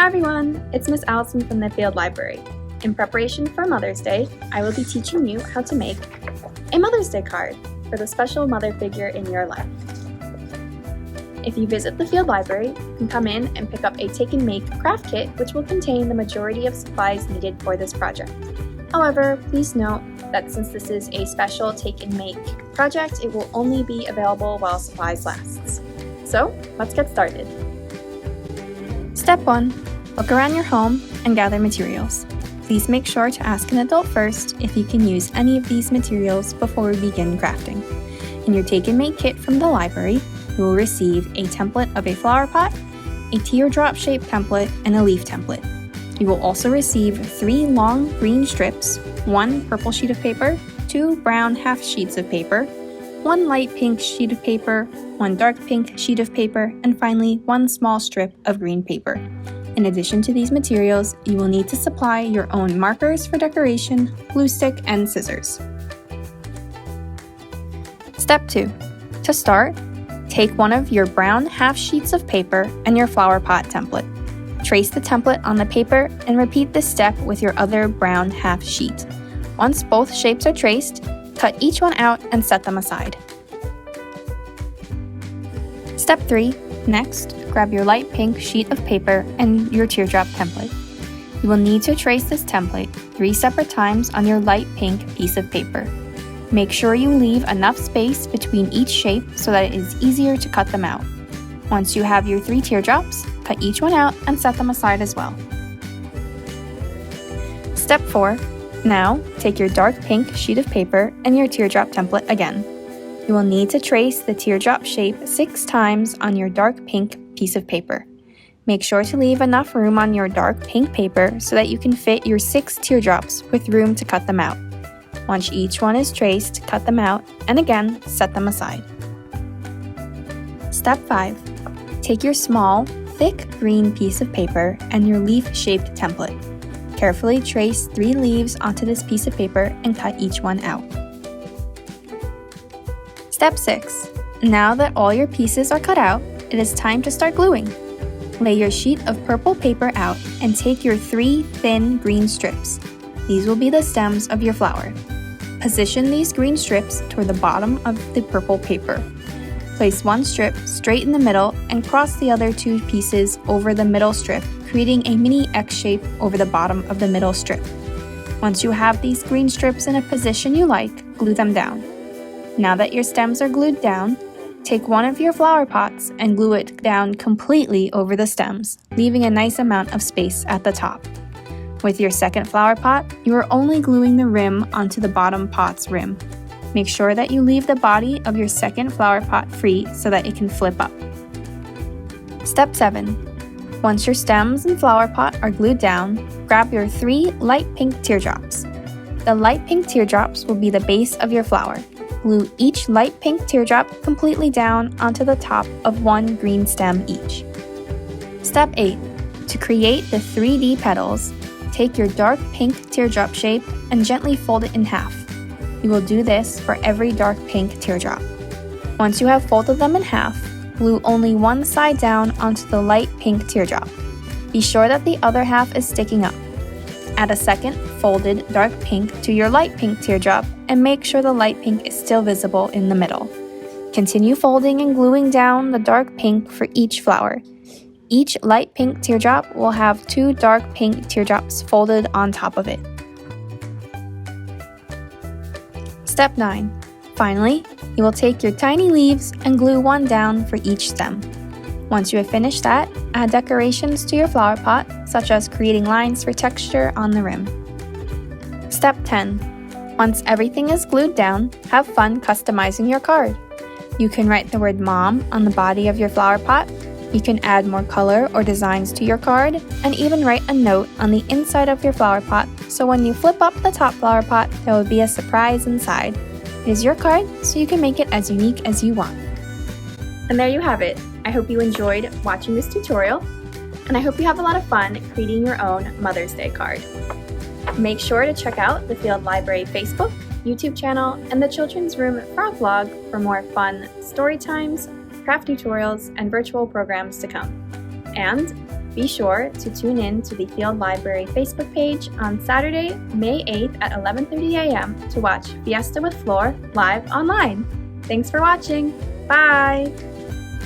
Hi everyone, it's Miss Allyson from the Field Library. In preparation for Mother's Day, I will be teaching you how to make a Mother's Day card for the special mother figure in your life. If you visit the Field Library, you can come in and pick up a Take and Make craft kit which will contain the majority of supplies needed for this project. However, please note that since this is a special Take and Make project, it will only be available while supplies lasts. So, let's get started. Step 1. Look around your home and gather materials. Please make sure to ask an adult first if you can use any of these materials before we begin crafting. In your Take and Make kit from the library, you will receive a template of a flower pot, a teardrop-shaped template, and a leaf template. You will also receive 3 long green strips, 1 purple sheet of paper, 2 brown half sheets of paper, 1 light pink sheet of paper, 1 dark pink sheet of paper, and finally 1 small strip of green paper. In addition to these materials, you will need to supply your own markers for decoration, glue stick, and scissors. Step 2. To start, take one of your brown half sheets of paper and your flower pot template. Trace the template on the paper and repeat this step with your other brown half sheet. Once both shapes are traced, cut each one out and set them aside. Step 3. Next, grab your light pink sheet of paper and your teardrop template. You will need to trace this template 3 separate times on your light pink piece of paper. Make sure you leave enough space between each shape so that it is easier to cut them out. Once you have your 3 teardrops, cut each one out and set them aside as well. Step 4. Now, take your dark pink sheet of paper and your teardrop template again. You will need to trace the teardrop shape 6 times on your dark pink piece of paper. Make sure to leave enough room on your dark pink paper so that you can fit your 6 teardrops with room to cut them out. Once each one is traced, cut them out, and again, set them aside. Step 5. Take your small, thick green piece of paper and your leaf-shaped template. Carefully trace 3 leaves onto this piece of paper and cut each one out. Step 6. Now that all your pieces are cut out, it is time to start gluing. Lay your sheet of purple paper out and take your 3 thin green strips. These will be the stems of your flower. Position these green strips toward the bottom of the purple paper. Place 1 strip straight in the middle and cross the other 2 pieces over the middle strip, creating a mini X shape over the bottom of the middle strip. Once you have these green strips in a position you like, glue them down. Now that your stems are glued down, take one of your flower pots and glue it down completely over the stems, leaving a nice amount of space at the top. With your second flower pot, you are only gluing the rim onto the bottom pot's rim. Make sure that you leave the body of your second flower pot free so that it can flip up. Step 7. Once your stems and flower pot are glued down, grab your 3 light pink teardrops. The light pink teardrops will be the base of your flower. Glue each light pink teardrop completely down onto the top of 1 green stem each. Step 8. To create the 3D petals, take your dark pink teardrop shape and gently fold it in half. You will do this for every dark pink teardrop. Once you have folded them in half, glue only one side down onto the light pink teardrop. Be sure that the other half is sticking up. Add a second folded dark pink to your light pink teardrop and make sure the light pink is still visible in the middle. Continue folding and gluing down the dark pink for each flower. Each light pink teardrop will have 2 dark pink teardrops folded on top of it. Step 9. Finally, you will take your tiny leaves and glue 1 down for each stem. Once you have finished that, add decorations to your flower pot, such as creating lines for texture on the rim. Step 10. Once everything is glued down, have fun customizing your card. You can write the word Mom on the body of your flower pot. You can add more color or designs to your card, and even write a note on the inside of your flower pot, so when you flip up the top flower pot, there will be a surprise inside. It is your card, so you can make it as unique as you want. And there you have it. I hope you enjoyed watching this tutorial, and I hope you have a lot of fun creating your own Mother's Day card. Make sure to check out the Field Library Facebook, YouTube channel, and the Children's Room Frog blog for more fun story times, craft tutorials, and virtual programs to come. And Be sure to tune in to the Field Library Facebook page on Saturday, May 8th at 11:30 a.m. to watch Fiesta with Floor live online. Thanks for watching. Bye!